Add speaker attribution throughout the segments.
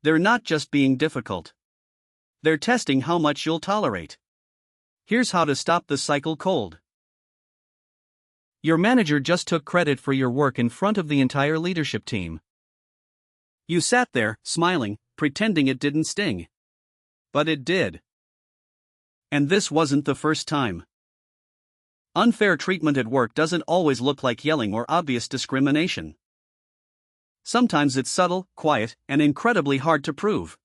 Speaker 1: They're not just being difficult. They're testing how much you'll tolerate. Here's how to stop the cycle cold. Your manager just took credit for your work in front of the entire leadership team. You sat there, smiling, pretending it didn't sting. But it did. And this wasn't the first time. Unfair treatment at work doesn't always look like yelling or obvious discrimination. Sometimes it's subtle, quiet, and incredibly hard to prove.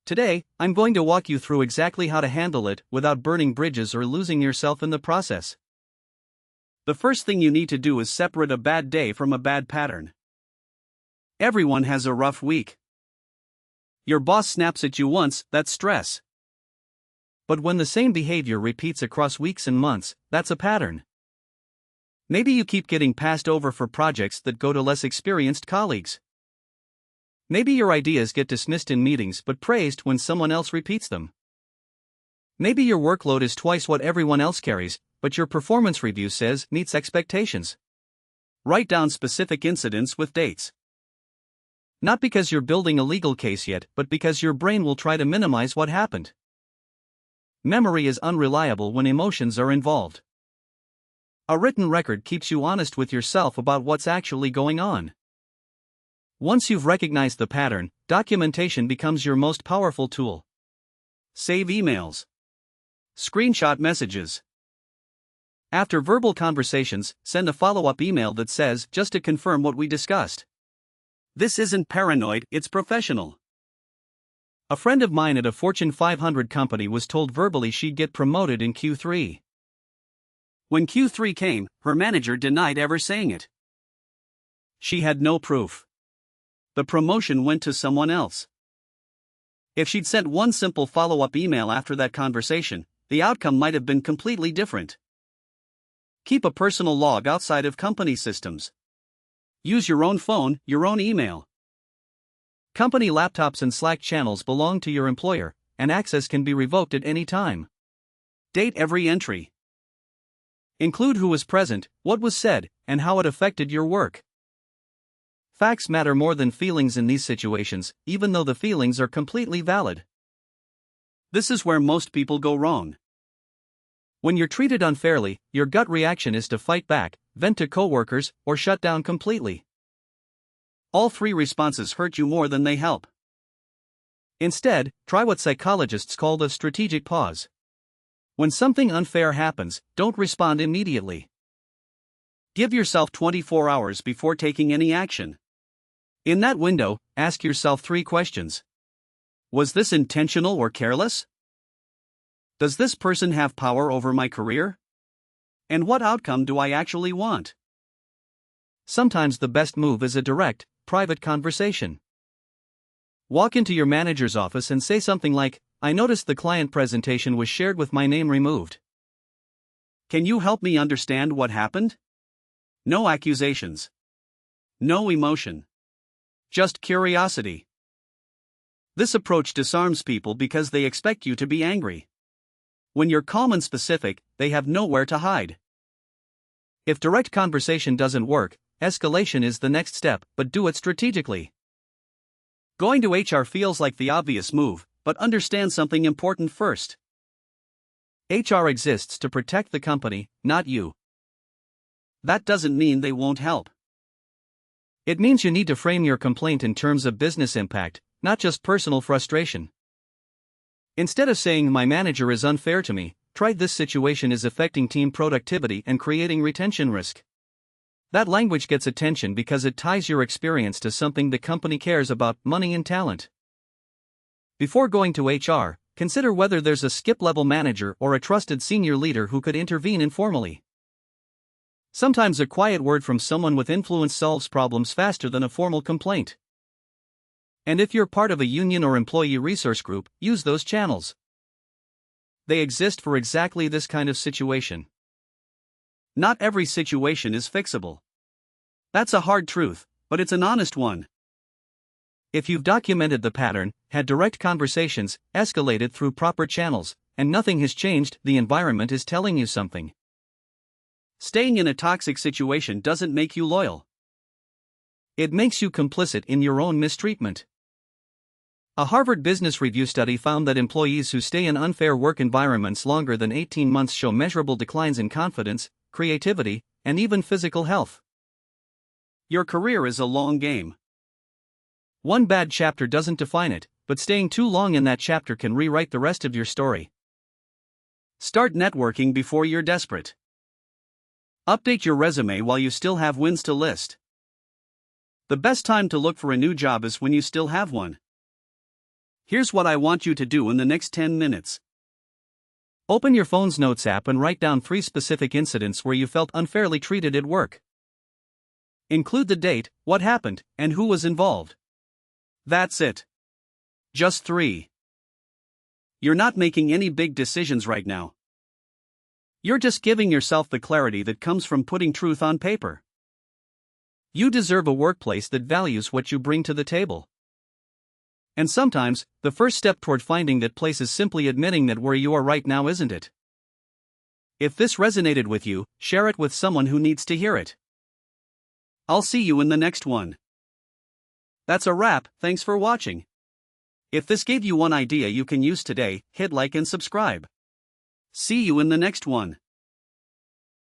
Speaker 1: Today, I'm going to walk you through exactly how to handle it without burning bridges or losing yourself in the process. The first thing you need to do is separate a bad day from a bad pattern. Everyone has a rough week. Your boss snaps at you once, that's stress. But when the same behavior repeats across weeks and months, that's a pattern. Maybe you keep getting passed over for projects that go to less experienced colleagues. Maybe your ideas get dismissed in meetings but praised when someone else repeats them. Maybe your workload is twice what everyone else carries, but your performance review says meets expectations. Write down specific incidents with dates. Not because you're building a legal case yet, but because your brain will try to minimize what happened. Memory is unreliable when emotions are involved. A written record keeps you honest with yourself about what's actually going on. Once you've recognized the pattern, documentation becomes your most powerful tool. Save emails. Screenshot messages. After verbal conversations, send a follow-up email that says, just to confirm what we discussed. This isn't paranoid, it's professional. A friend of mine at a Fortune 500 company was told verbally she'd get promoted in Q3. When Q3 came, her manager denied ever saying it. She had no proof. The promotion went to someone else. If she'd sent one simple follow-up email after that conversation, the outcome might have been completely different. Keep a personal log outside of company systems. Use your own phone, your own email. Company laptops and Slack channels belong to your employer, and access can be revoked at any time. Date every entry. Include who was present, what was said, and how it affected your work. Facts matter more than feelings in these situations, even though the feelings are completely valid. This is where most people go wrong. When you're treated unfairly, your gut reaction is to fight back, vent to coworkers, or shut down completely. All three responses hurt you more than they help. Instead, try what psychologists call the strategic pause. When something unfair happens, don't respond immediately. Give yourself 24 hours before taking any action. In that window, ask yourself 3 questions. Was this intentional or careless? Does this person have power over my career? And what outcome do I actually want? Sometimes the best move is a direct, private conversation. Walk into your manager's office and say something like, I noticed the client presentation was shared with my name removed. Can you help me understand what happened? No accusations. No emotion. Just curiosity. This approach disarms people because they expect you to be angry. When you're calm and specific, they have nowhere to hide. If direct conversation doesn't work, escalation is the next step, but do it strategically. Going to HR feels like the obvious move, but understand something important first. HR exists to protect the company, not you. That doesn't mean they won't help. It means you need to frame your complaint in terms of business impact, not just personal frustration. Instead of saying my manager is unfair to me, try this situation is affecting team productivity and creating retention risk. That language gets attention because it ties your experience to something the company cares about, money and talent. Before going to HR, consider whether there's a skip-level manager or a trusted senior leader who could intervene informally. Sometimes a quiet word from someone with influence solves problems faster than a formal complaint. And if you're part of a union or employee resource group, use those channels. They exist for exactly this kind of situation. Not every situation is fixable. That's a hard truth, but it's an honest one. If you've documented the pattern, had direct conversations, escalated through proper channels, and nothing has changed, the environment is telling you something. Staying in a toxic situation doesn't make you loyal. It makes you complicit in your own mistreatment. A Harvard Business Review study found that employees who stay in unfair work environments longer than 18 months show measurable declines in confidence, creativity, and even physical health. Your career is a long game. One bad chapter doesn't define it, but staying too long in that chapter can rewrite the rest of your story. Start networking before you're desperate. Update your resume while you still have wins to list. The best time to look for a new job is when you still have one. Here's what I want you to do in the next 10 minutes. Open your phone's Notes app and write down 3 specific incidents where you felt unfairly treated at work. Include the date, what happened, and who was involved. That's it. Just 3. You're not making any big decisions right now. You're just giving yourself the clarity that comes from putting truth on paper. You deserve a workplace that values what you bring to the table. And sometimes, the first step toward finding that place is simply admitting that where you are right now isn't it. If this resonated with you, share it with someone who needs to hear it. I'll see you in the next one. That's a wrap, thanks for watching. If this gave you one idea you can use today, hit like and subscribe. See you in the next one.